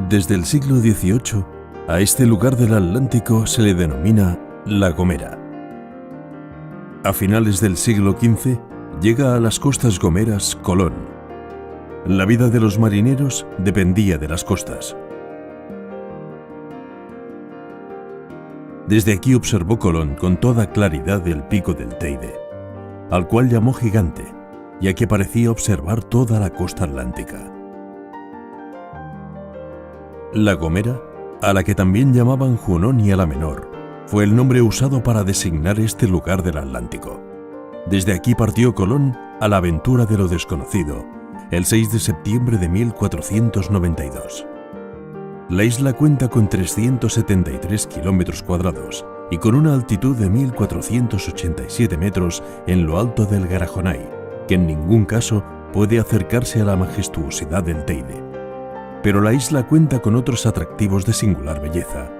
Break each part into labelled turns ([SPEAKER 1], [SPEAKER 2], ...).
[SPEAKER 1] Desde el siglo XVIII, a este lugar del Atlántico se le denomina La Gomera. A finales del siglo XV, llega a las costas gomeras Colón. La vida de los marineros dependía de las costas. Desde aquí observó Colón con toda claridad el pico del Teide, al cual llamó gigante, ya que parecía observar toda la costa atlántica. La Gomera, a la que también llamaban Junonia la Menor, fue el nombre usado para designar este lugar del Atlántico. Desde aquí partió Colón a la aventura de lo desconocido, el 6 de septiembre de 1492. La isla cuenta con 373 kilómetros cuadrados y con una altitud de 1487 metros en lo alto del Garajonay, que en ningún caso puede acercarse a la majestuosidad del Teide. Pero la isla cuenta con otros atractivos de singular belleza,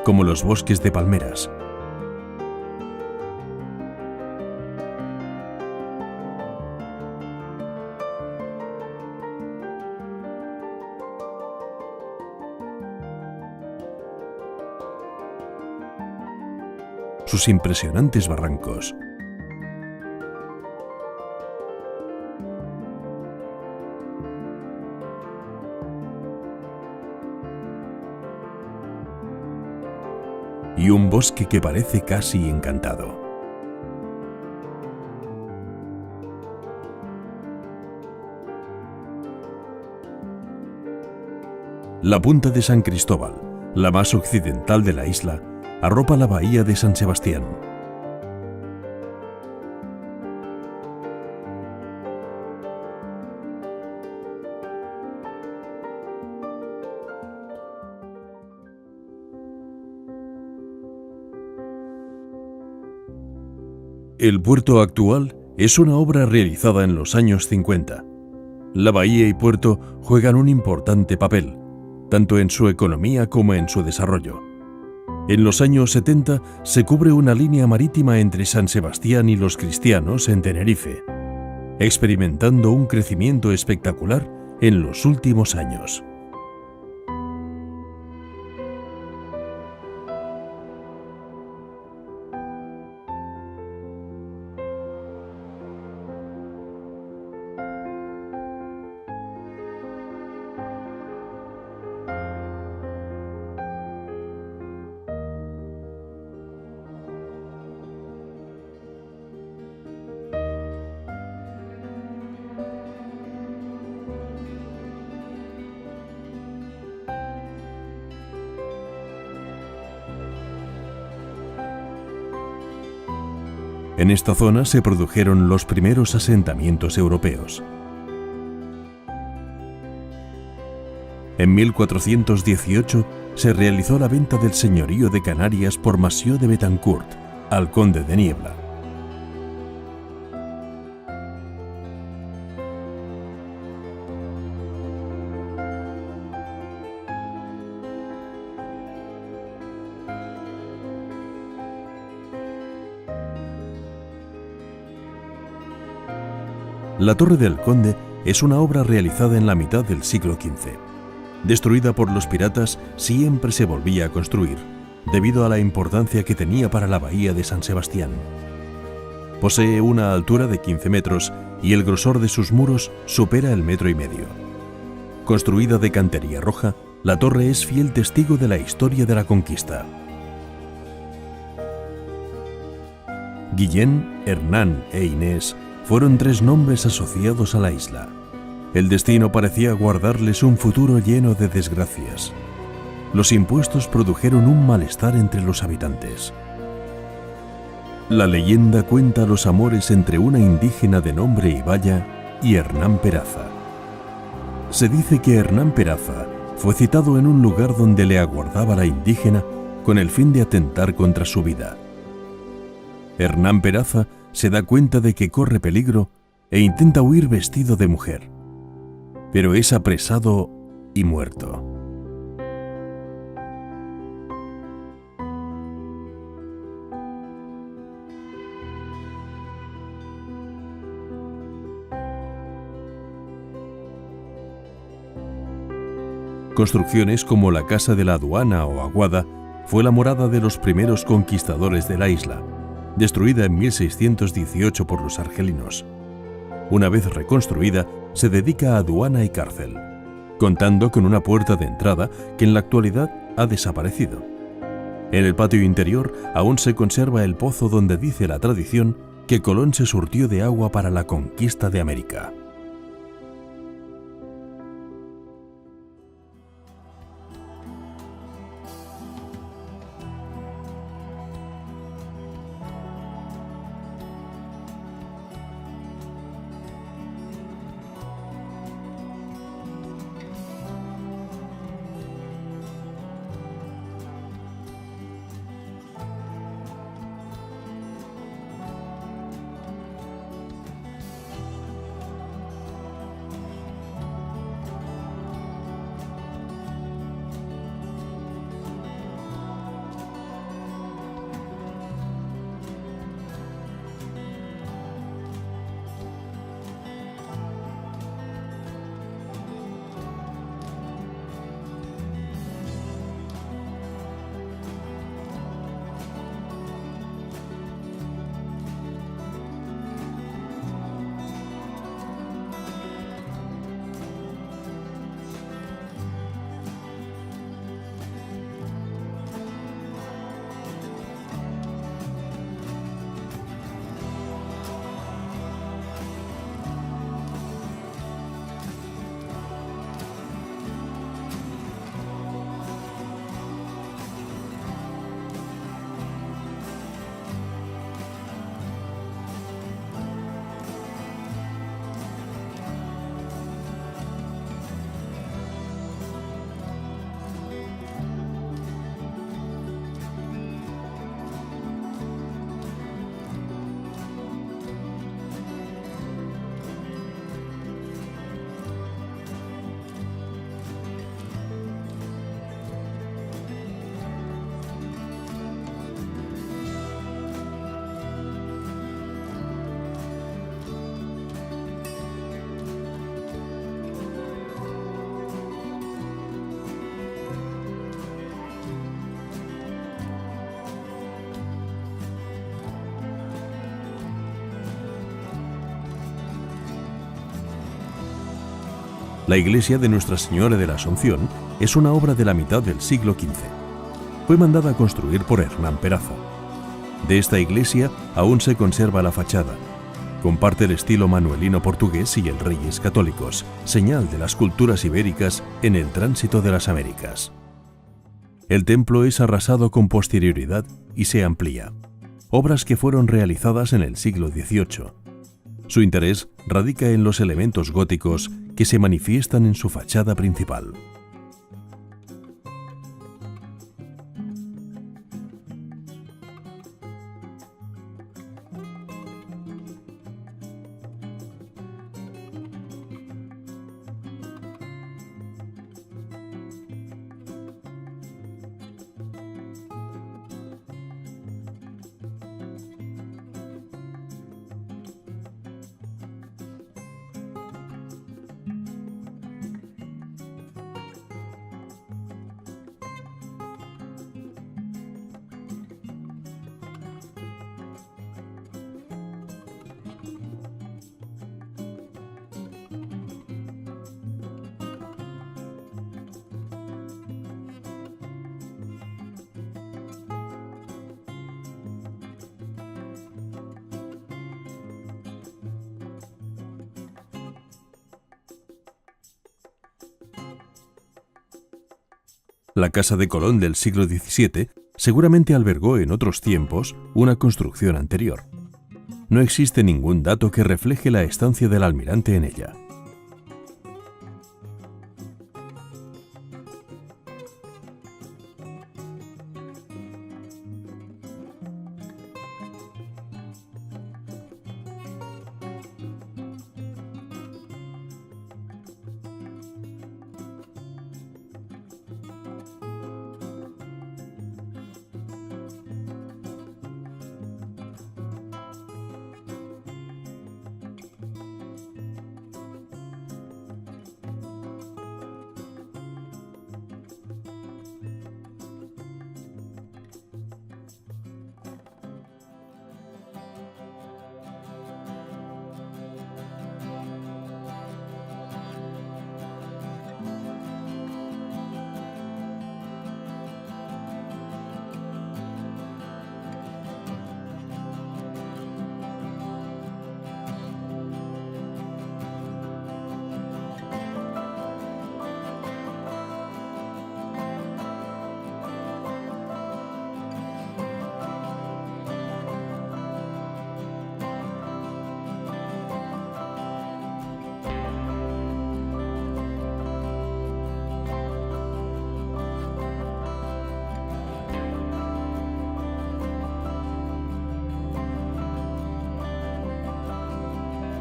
[SPEAKER 1] como los bosques de palmeras, sus impresionantes barrancos, y un bosque que parece casi encantado. La punta de San Cristóbal, la más occidental de la isla, arropa la bahía de San Sebastián. El puerto actual es una obra realizada en los años 50. La bahía y puerto juegan un importante papel, tanto en su economía como en su desarrollo. En los años 70 se cubre una línea marítima entre San Sebastián y Los Cristianos en Tenerife, experimentando un crecimiento espectacular en los últimos años. En esta zona se produjeron los primeros asentamientos europeos. En 1418 se realizó la venta del señorío de Canarias por Massieu de Betancourt al conde de Niebla. La Torre del Conde es una obra realizada en la mitad del siglo XV. Destruida por los piratas, siempre se volvía a construir, debido a la importancia que tenía para la bahía de San Sebastián. Posee una altura de 15 metros y el grosor de sus muros supera el 1,5 metros. Construida de cantería roja, la torre es fiel testigo de la historia de la conquista. Guillén, Hernán e Inés fueron 3 nombres asociados a la isla. El destino parecía guardarles un futuro lleno de desgracias. Los impuestos produjeron un malestar entre los habitantes. La leyenda cuenta los amores entre una indígena de nombre Ibaya y Hernán Peraza. Se dice que Hernán Peraza fue citado en un lugar donde le aguardaba la indígena con el fin de atentar contra su vida. Hernán Peraza se da cuenta de que corre peligro e intenta huir vestido de mujer, pero es apresado y muerto. Construcciones como la Casa de la Aduana o Aguada fue la morada de los primeros conquistadores de la isla, destruida en 1618 por los argelinos. Una vez reconstruida, se dedica a aduana y cárcel, contando con una puerta de entrada que en la actualidad ha desaparecido. En el patio interior aún se conserva el pozo donde dice la tradición que Colón se surtió de agua para la conquista de América. La iglesia de Nuestra Señora de la Asunción es una obra de la mitad del siglo XV. Fue mandada a construir por Hernán Peraza. De esta iglesia aún se conserva la fachada. Comparte el estilo manuelino portugués y el Reyes Católicos, señal de las culturas ibéricas en el tránsito de las Américas. El templo es arrasado con posterioridad y se amplía. Obras que fueron realizadas en el siglo XVIII. Su interés radica en los elementos góticos que se manifiestan en su fachada principal. La casa de Colón del siglo XVII seguramente albergó en otros tiempos una construcción anterior. No existe ningún dato que refleje la estancia del almirante en ella.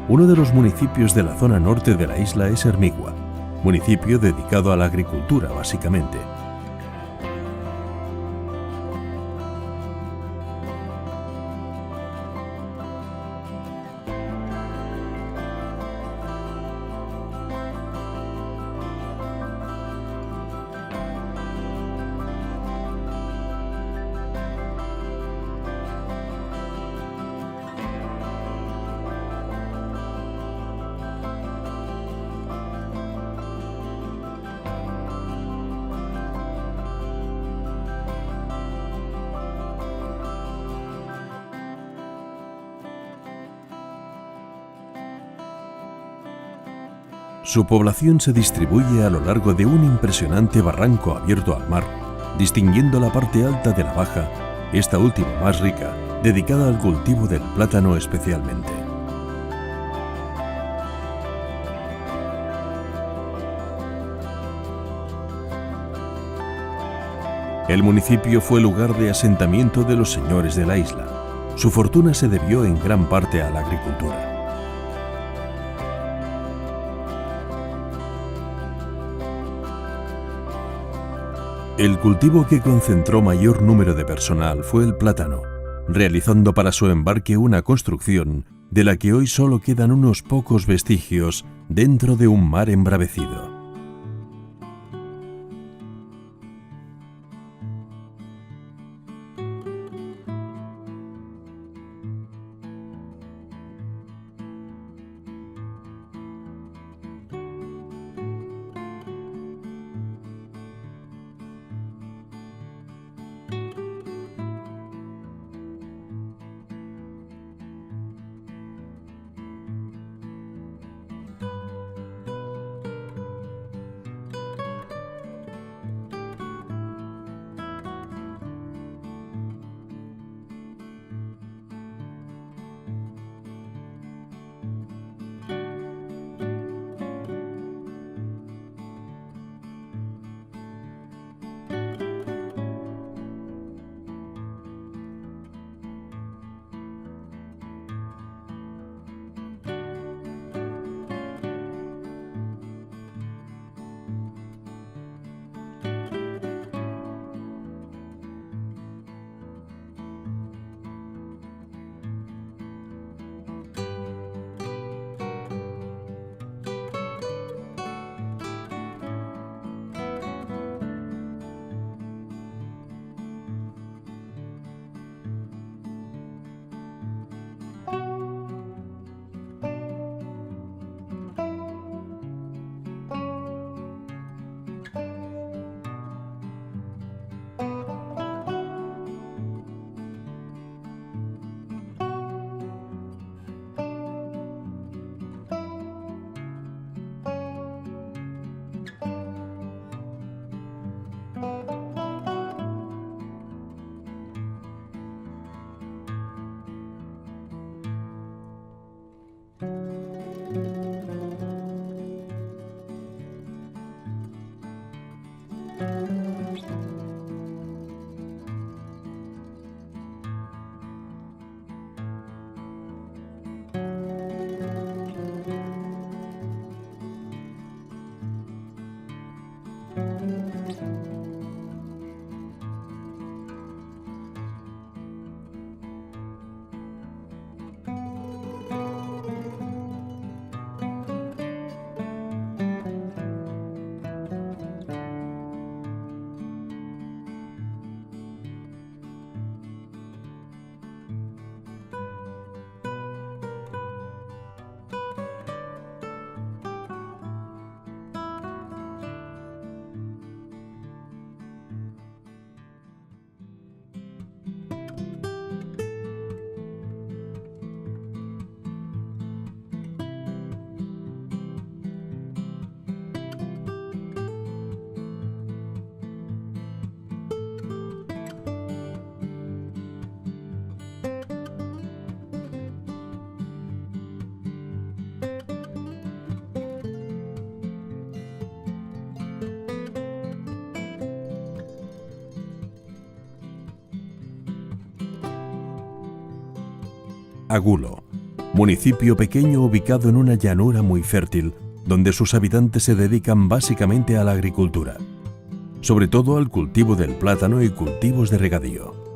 [SPEAKER 1] Uno de los municipios de la zona norte de la isla es Hermigua, municipio dedicado a la agricultura básicamente. Su población se distribuye a lo largo de un impresionante barranco abierto al mar, distinguiendo la parte alta de la baja, esta última más rica, dedicada al cultivo del plátano especialmente. El municipio fue lugar de asentamiento de los señores de la isla. Su fortuna se debió en gran parte a la agricultura. El cultivo que concentró mayor número de personal fue el plátano, realizando para su embarque una construcción de la que hoy solo quedan unos pocos vestigios dentro de un mar embravecido. Agulo, municipio pequeño ubicado en una llanura muy fértil, donde sus habitantes se dedican básicamente a la agricultura, sobre todo al cultivo del plátano y cultivos de regadío.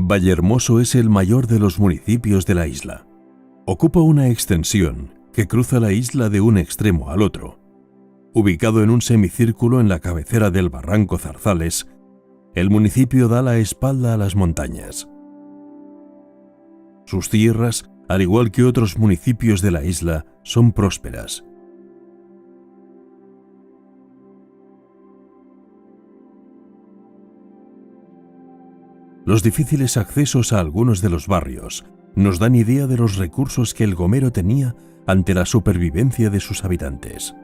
[SPEAKER 1] Vallehermoso es el mayor de los municipios de la isla. Ocupa una extensión que cruza la isla de un extremo al otro. Ubicado en un semicírculo en la cabecera del barranco Zarzales, el municipio da la espalda a las montañas. Sus tierras, al igual que otros municipios de la isla, son prósperas. Los difíciles accesos a algunos de los barrios nos dan idea de los recursos que el Gomero tenía ante la supervivencia de sus habitantes.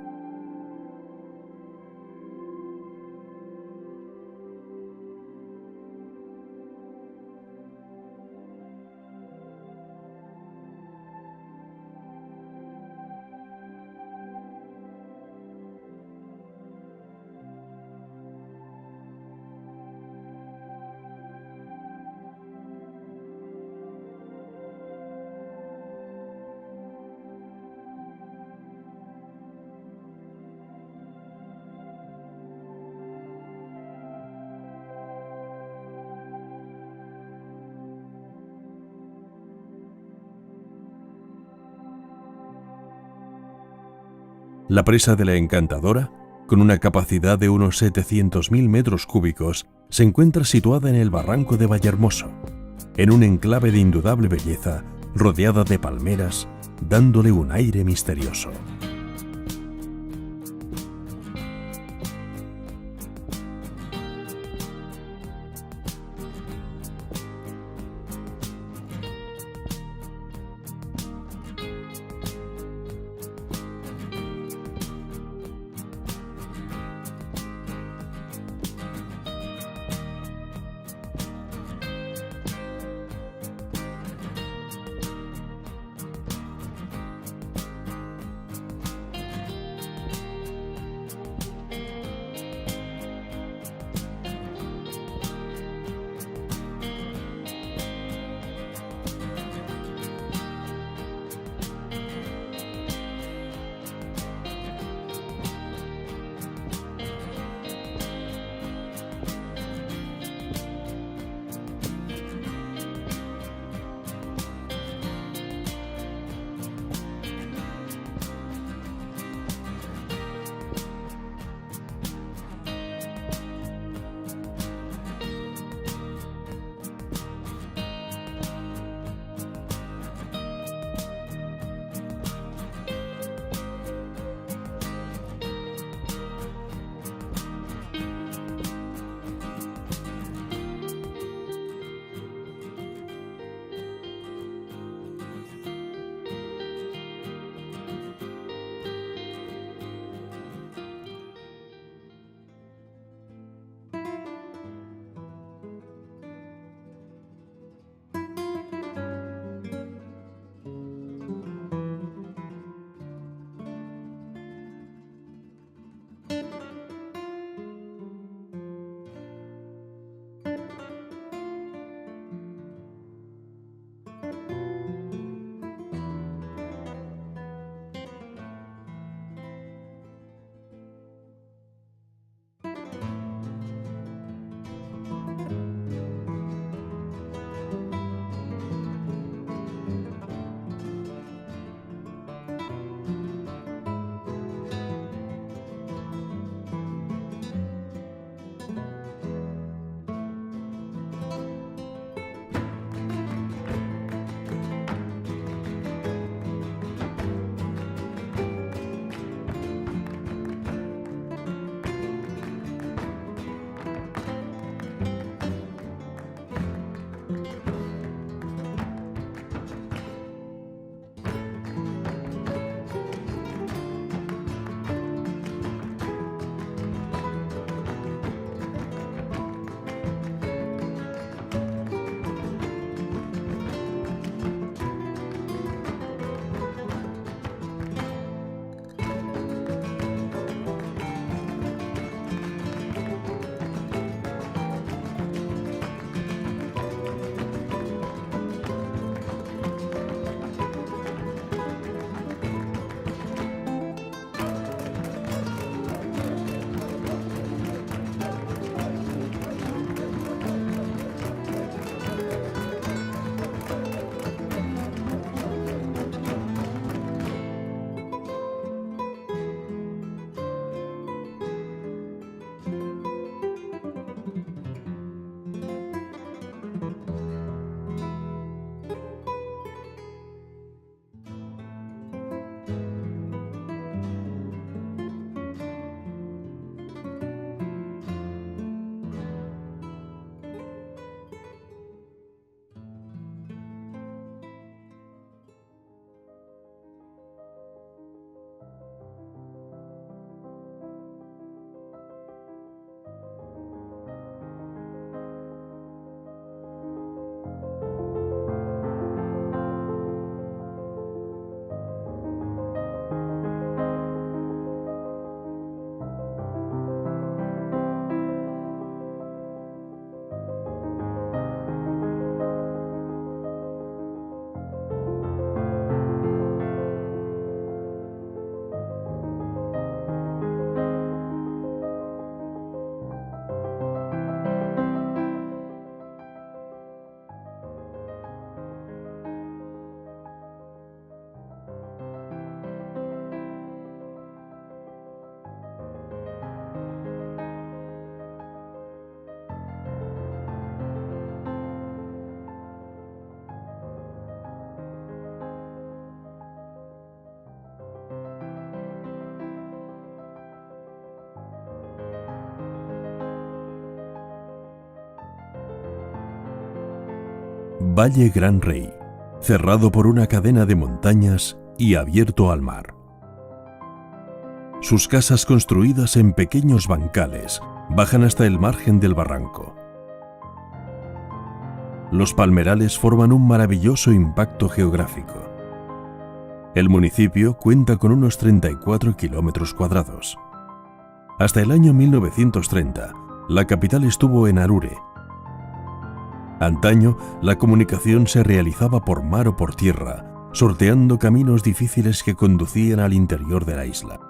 [SPEAKER 1] La presa de la Encantadora, con una capacidad de unos 700.000 metros cúbicos, se encuentra situada en el barranco de Vallehermoso, en un enclave de indudable belleza, rodeada de palmeras, dándole un aire misterioso. Valle Gran Rey, cerrado por una cadena de montañas y abierto al mar. Sus casas, construidas en pequeños bancales, bajan hasta el margen del barranco. Los palmerales forman un maravilloso impacto geográfico. El municipio cuenta con unos 34 kilómetros cuadrados. Hasta el año 1930, la capital estuvo en Arure. Antaño, la comunicación se realizaba por mar o por tierra, sorteando caminos difíciles que conducían al interior de la isla.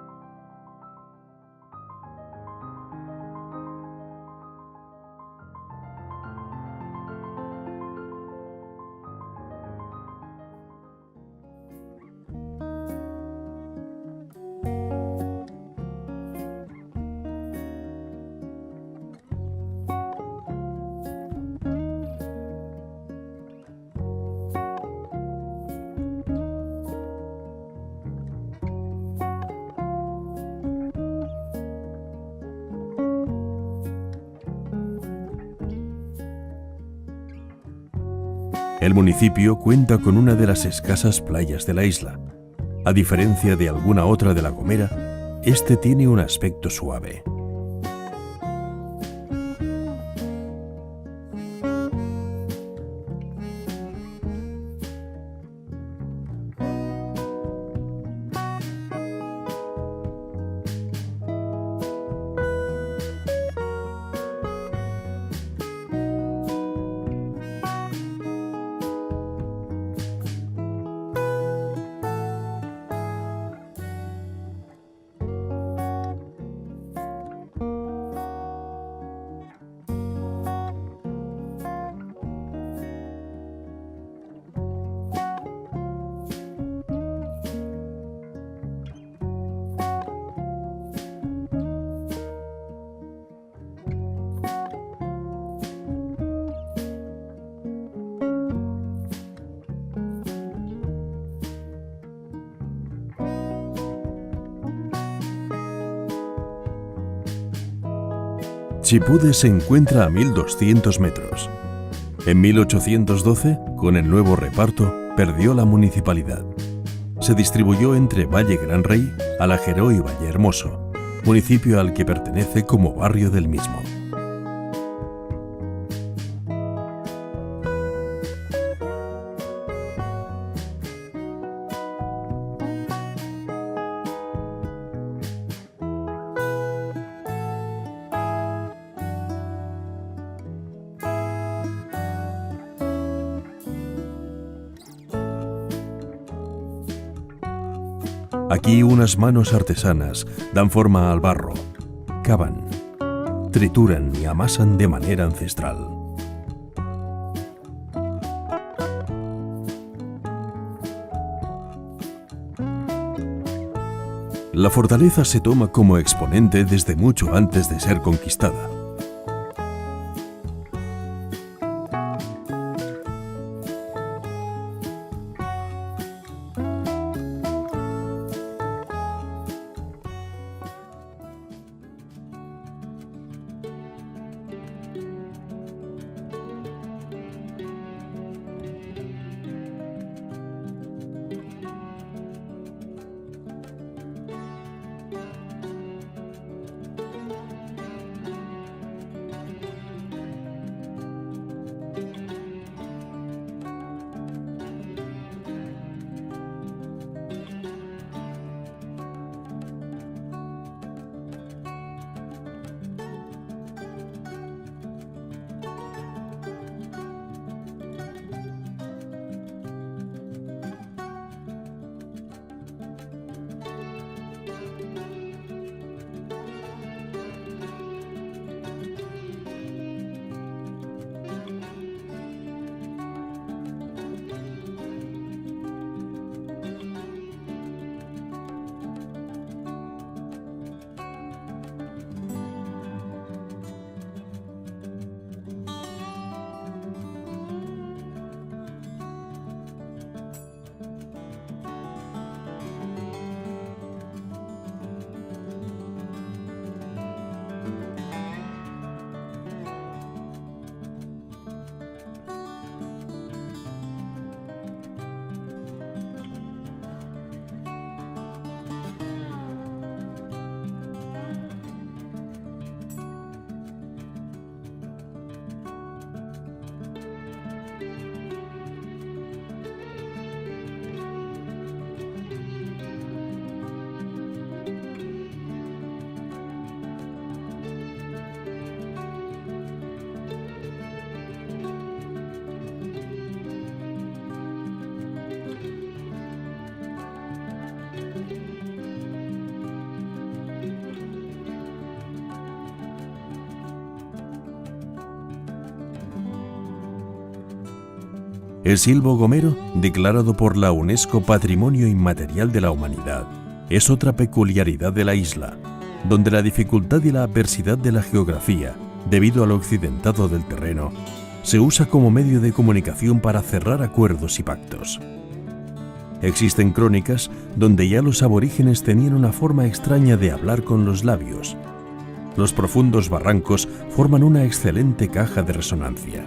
[SPEAKER 1] El municipio cuenta con una de las escasas playas de la isla. A diferencia de alguna otra de La Gomera, este tiene un aspecto suave. Chipude se encuentra a 1.200 metros. En 1812, con el nuevo reparto, perdió la municipalidad. Se distribuyó entre Valle Gran Rey, Alajeró y Valle Hermoso, municipio al que pertenece como barrio del mismo. Aquí unas manos artesanas dan forma al barro, cavan, trituran y amasan de manera ancestral. La fortaleza se toma como exponente desde mucho antes de ser conquistada. El silbo gomero, declarado por la UNESCO Patrimonio Inmaterial de la Humanidad, es otra peculiaridad de la isla, donde la dificultad y la adversidad de la geografía, debido al accidentado del terreno, se usa como medio de comunicación para cerrar acuerdos y pactos. Existen crónicas donde ya los aborígenes tenían una forma extraña de hablar con los labios. Los profundos barrancos forman una excelente caja de resonancia.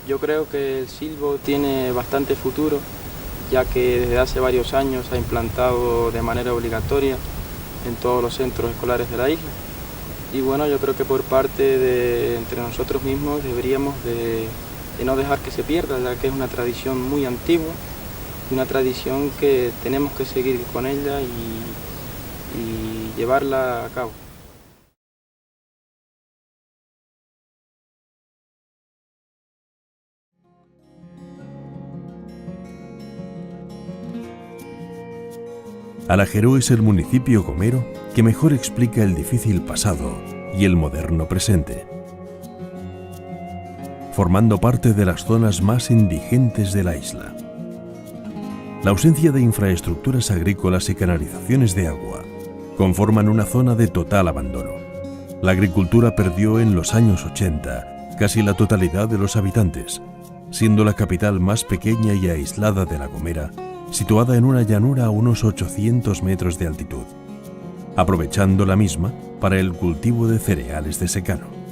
[SPEAKER 2] Yo creo que el silbo tiene bastante futuro, ya que desde hace varios años se ha implantado de manera obligatoria en todos los centros escolares de la isla. Y bueno, yo creo que por parte de entre nosotros mismos deberíamos de no dejar que se pierda, ya que es una tradición muy antigua, una tradición que tenemos que seguir con ella y llevarla a cabo.
[SPEAKER 1] Alajeró es el municipio gomero que mejor explica el difícil pasado y el moderno presente, formando parte de las zonas más indigentes de la isla. La ausencia de infraestructuras agrícolas y canalizaciones de agua conforman una zona de total abandono. La agricultura perdió en los años 80 casi la totalidad de los habitantes, siendo la capital más pequeña y aislada de La Gomera, situada en una llanura a unos 800 metros de altitud, aprovechando la misma para el cultivo de cereales de secano.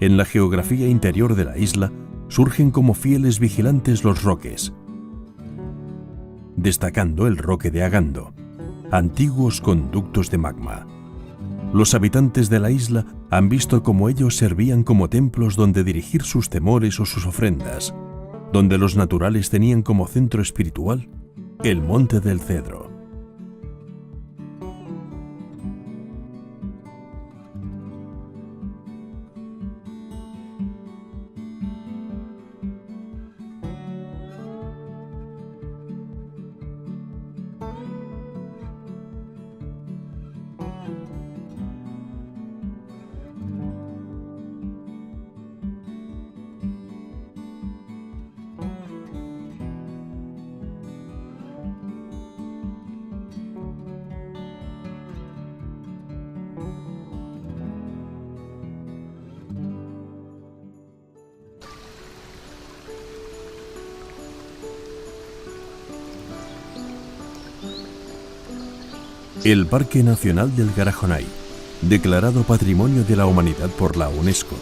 [SPEAKER 1] En la geografía interior de la isla surgen como fieles vigilantes los roques, destacando el roque de Agando, antiguos conductos de magma. Los habitantes de la isla han visto cómo ellos servían como templos donde dirigir sus temores o sus ofrendas, donde los naturales tenían como centro espiritual el Monte del Cedro. El Parque Nacional del Garajonay, declarado Patrimonio de la Humanidad por la UNESCO,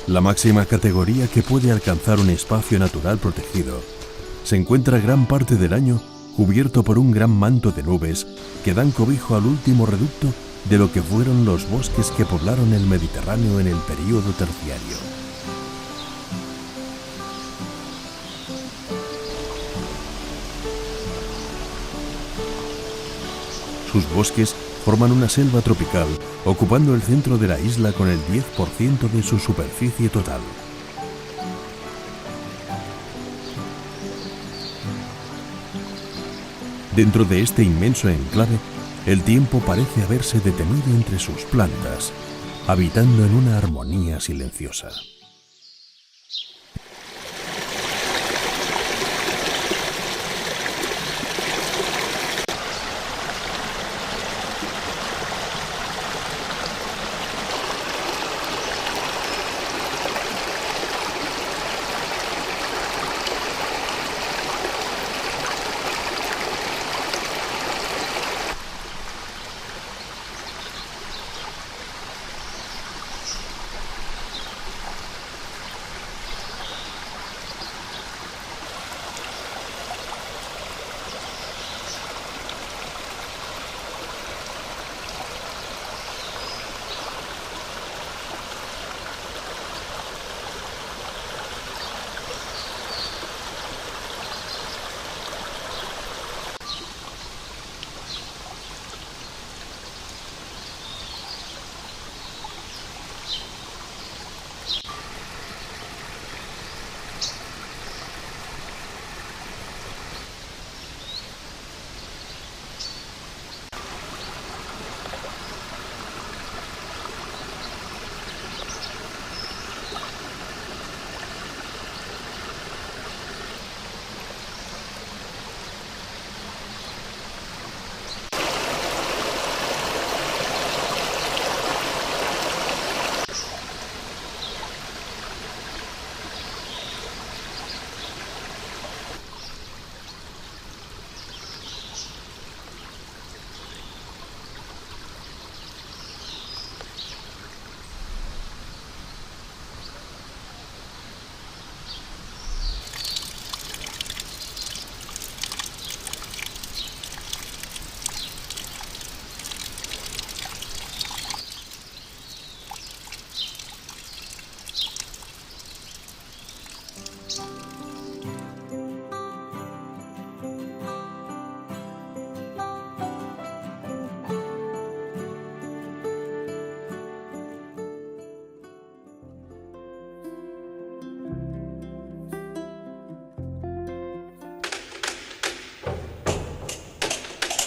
[SPEAKER 1] la máxima categoría que puede alcanzar un espacio natural protegido, se encuentra gran parte del año cubierto por un gran manto de nubes que dan cobijo al último reducto de lo que fueron los bosques que poblaron el Mediterráneo en el período terciario. Sus bosques forman una selva tropical, ocupando el centro de la isla con el 10% de su superficie total. Dentro de este inmenso enclave, el tiempo parece haberse detenido entre sus plantas, habitando en una armonía silenciosa.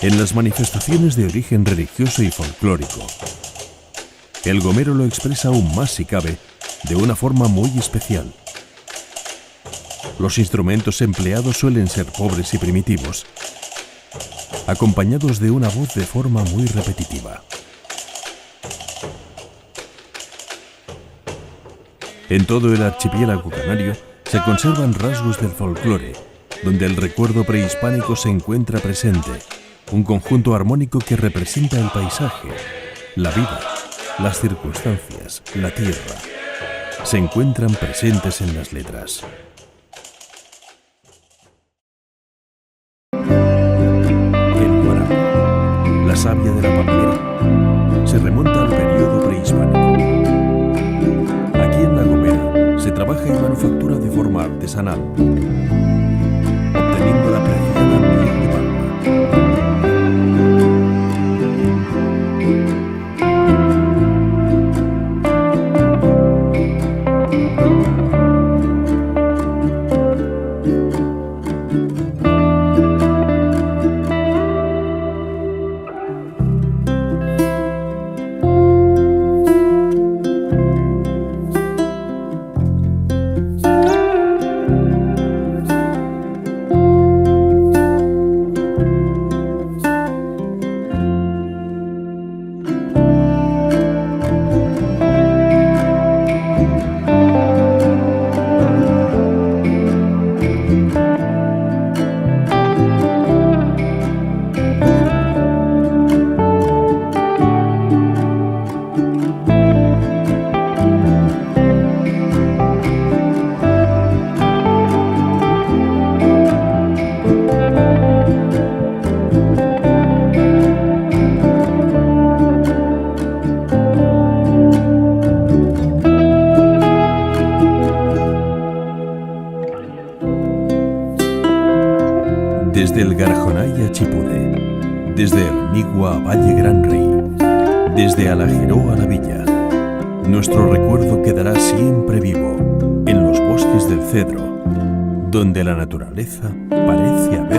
[SPEAKER 1] En las manifestaciones de origen religioso y folclórico, el gomero lo expresa aún más si cabe, de una forma muy especial. Los instrumentos empleados suelen ser pobres y primitivos, acompañados de una voz de forma muy repetitiva. En todo el archipiélago canario se conservan rasgos del folclore, donde el recuerdo prehispánico se encuentra presente, un conjunto armónico que representa el paisaje, la vida, las circunstancias, la tierra. se encuentran presentes en las letras. El guarapo, la savia de la palmera, se remonta al periodo prehispánico. Aquí en La Gomera se trabaja y manufactura de forma artesanal, obteniendo la preciada miel de palma. Desde el Garjonay a Chipure, desde Hermigua a Valle Gran Rey, desde Alajeró a la Villa, nuestro recuerdo quedará siempre vivo en los bosques del Cedro, donde la naturaleza parece haber